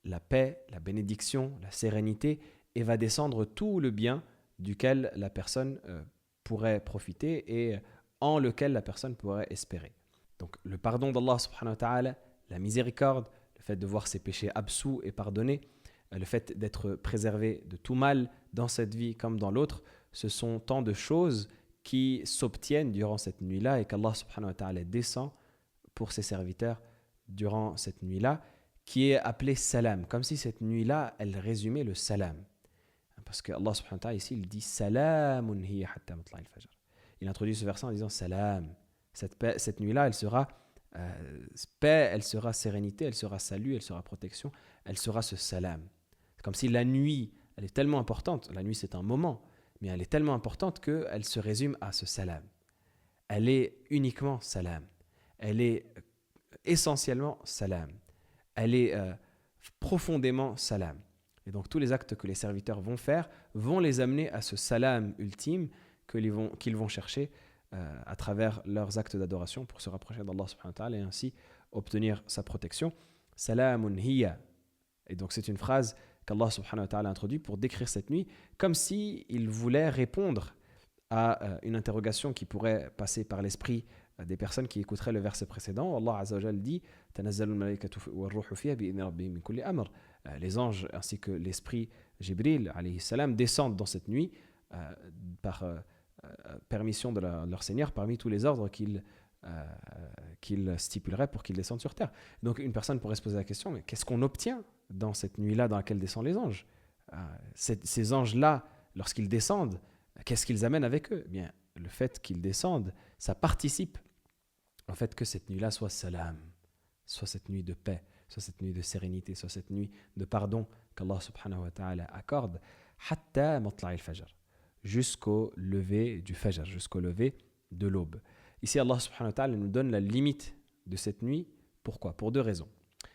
la paix, la bénédiction, la sérénité et va descendre tout le bien duquel la personne pourrait profiter et en lequel la personne pourrait espérer. Donc le pardon d'Allah subhanahu wa ta'ala, la miséricorde, le fait de voir ses péchés absous et pardonnés, le fait d'être préservé de tout mal dans cette vie comme dans l'autre, ce sont tant de choses qui s'obtiennent durant cette nuit-là et qu'Allah subhanahu wa ta'ala descend pour ses serviteurs durant cette nuit-là, qui est appelée salam, comme si cette nuit-là, elle résumait le salam. Parce que Allah subhanahu wa ta'ala ici, il dit salamun hiya hatta matla'il fajr. Il introduit ce verset en disant salam. Cette nuit-là, elle sera paix, elle sera sérénité, elle sera salut, elle sera protection, elle sera ce salam. C'est comme si la nuit, elle est tellement importante, la nuit c'est un moment, mais elle est tellement importante qu'elle se résume à ce salam. Elle est uniquement salam. Elle est essentiellement salam. Elle est profondément salam. Et donc tous les actes que les serviteurs vont faire vont les amener à ce salam ultime qu'ils vont chercher à travers leurs actes d'adoration pour se rapprocher d'Allah subhanahu wa ta'ala et ainsi obtenir sa protection. Salamun hiya. Et donc c'est une phrase qu'Allah subhanahu wa ta'ala a introduit pour décrire cette nuit, comme s'il voulait répondre à une interrogation qui pourrait passer par l'esprit des personnes qui écouteraient le verset précédent. Allah azza wa jalla dit Tanazzalul malaikatu war-ruhu fiha bi'idhni rabbihim min kulli amr. Les anges ainsi que l'esprit Jibril alayhi salam descendent dans cette nuit par permission de leur Seigneur parmi tous les ordres qu'il stipulerait pour qu'ils descendent sur terre. Donc une personne pourrait se poser la question, mais qu'est-ce qu'on obtient dans cette nuit-là dans laquelle descendent les anges ? Ces anges-là, lorsqu'ils descendent, qu'est-ce qu'ils amènent avec eux ? Eh bien, le fait qu'ils descendent, ça participe au fait que cette nuit-là soit salam, soit cette nuit de paix, soit cette nuit de sérénité, soit cette nuit de pardon qu'Allah subhanahu wa ta'ala accorde, hatta matla'il fajr, jusqu'au lever du fajr, jusqu'au lever de l'aube. Ici, Allah subhanahu wa ta'ala nous donne la limite de cette nuit. Pourquoi ? Pour deux raisons.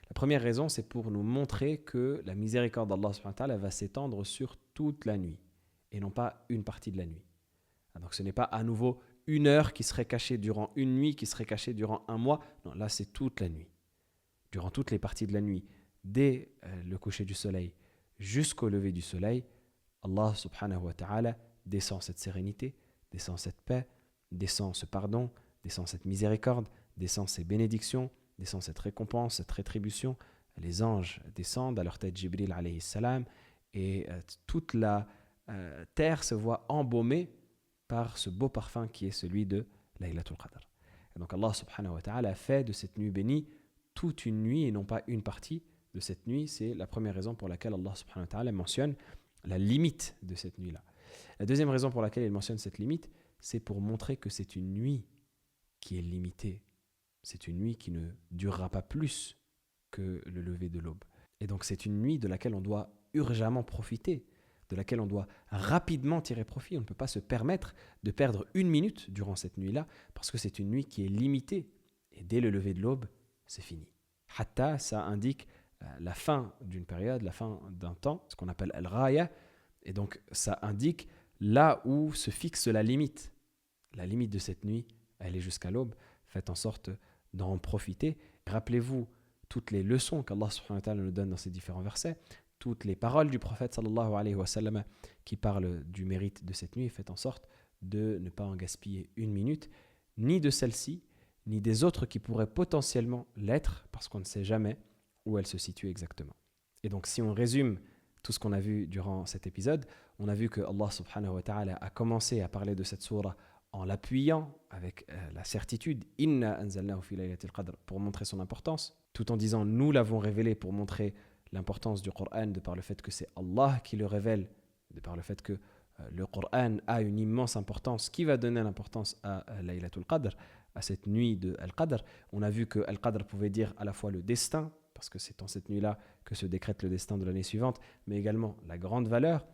La première raison, c'est pour nous montrer que la miséricorde d'Allah subhanahu wa ta'ala va s'étendre sur toute la nuit et non pas une partie de la nuit. Donc ce n'est pas à nouveau une heure qui serait cachée durant une nuit, qui serait cachée durant un mois. Non, là c'est toute la nuit. Durant toutes les parties de la nuit, dès le coucher du soleil jusqu'au lever du soleil, Allah subhanahu wa ta'ala descend cette sérénité, descend cette paix, descend ce pardon, descend cette miséricorde, descend ces bénédictions, descend cette récompense, cette rétribution. Les anges descendent à leur tête Jibril alayhi salam et toute la terre se voit embaumée par ce beau parfum qui est celui de Laylatul Qadr. Et donc Allah subhanahu wa ta'ala a fait de cette nuit bénie toute une nuit et non pas une partie de cette nuit. C'est la première raison pour laquelle Allah subhanahu wa ta'ala mentionne la limite de cette nuit-là. La deuxième raison pour laquelle il mentionne cette limite, c'est pour montrer que c'est une nuit qui est limitée. C'est une nuit qui ne durera pas plus que le lever de l'aube. Et donc c'est une nuit de laquelle on doit urgemment profiter, de laquelle on doit rapidement tirer profit. On ne peut pas se permettre de perdre une minute durant cette nuit-là, parce que c'est une nuit qui est limitée. Et dès le lever de l'aube, c'est fini. Hatta, ça indique la fin d'une période, la fin d'un temps, ce qu'on appelle al-raya. Et donc ça indique là où se fixe la limite. La limite de cette nuit, elle est jusqu'à l'aube. Faites en sorte d'en profiter. Rappelez-vous toutes les leçons qu'Allah subhanahu wa ta'ala nous donne dans ces différents versets, toutes les paroles du prophète sallallahu alayhi wa sallam qui parlent du mérite de cette nuit. Faites en sorte de ne pas en gaspiller une minute, ni de celle-ci, ni des autres qui pourraient potentiellement l'être, parce qu'on ne sait jamais où elle se situe exactement. Et donc si on résume tout ce qu'on a vu durant cet épisode, on a vu que Allah subhanahu wa ta'ala a commencé à parler de cette sourate en l'appuyant avec la certitude « Inna anzalnahu fi laylatil qadr » pour montrer son importance, tout en disant « Nous l'avons révélé » pour montrer l'importance du Coran de par le fait que c'est Allah qui le révèle, de par le fait que le Coran a une immense importance, qui va donner l'importance à Laylatul Qadr, à cette nuit de Al-Qadr. On a vu que Al-Qadr pouvait dire à la fois le destin, parce que c'est en cette nuit-là que se décrète le destin de l'année suivante, mais également la grande valeur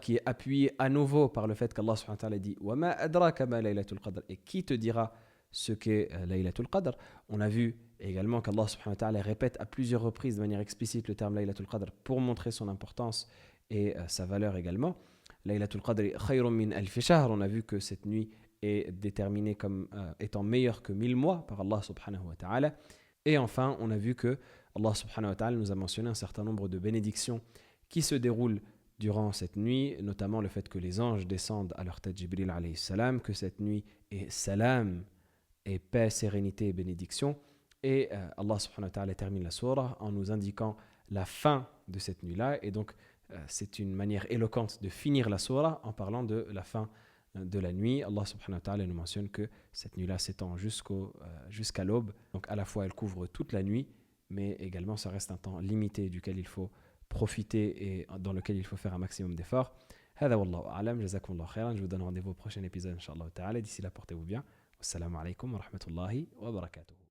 qui est appuyée à nouveau par le fait qu'Allah subhanahu wa ta'ala dit « Wa ma adraka ma Laylatul Qadr » et qui te dira ce qu'est Laylatul Qadr. On a vu également qu'Allah subhanahu wa ta'ala répète à plusieurs reprises de manière explicite le terme Laylatul Qadr pour montrer son importance et sa valeur également. Laylatul Qadr khayrun min alfi shahr, on a vu que cette nuit est déterminée comme étant meilleure que 1000 mois par Allah subhanahu wa ta'ala. Et enfin, on a vu que Allah subhanahu wa ta'ala nous a mentionné un certain nombre de bénédictions qui se déroulent durant cette nuit, notamment le fait que les anges descendent à leur tête Jibril alayhi salam, que cette nuit est salam et paix, sérénité et bénédiction. Et Allah subhanahu wa ta'ala termine la sourate en nous indiquant la fin de cette nuit-là. Et donc, c'est une manière éloquente de finir la sourate en parlant de la fin de la nuit. Allah subhanahu wa ta'ala nous mentionne que cette nuit-là s'étend jusqu'à l'aube. Donc, à la fois, elle couvre toute la nuit, mais également, ça reste un temps limité duquel il faut profiter et dans lequel il faut faire un maximum d'efforts. هذا والله أعلم جزاكم الله خيرا. Je vous donne rendez-vous au prochain épisode, Inch'Allah ta'ala. D'ici là, portez-vous bien. Wassalamu alaikum wa rahmatullahi wa barakatuh.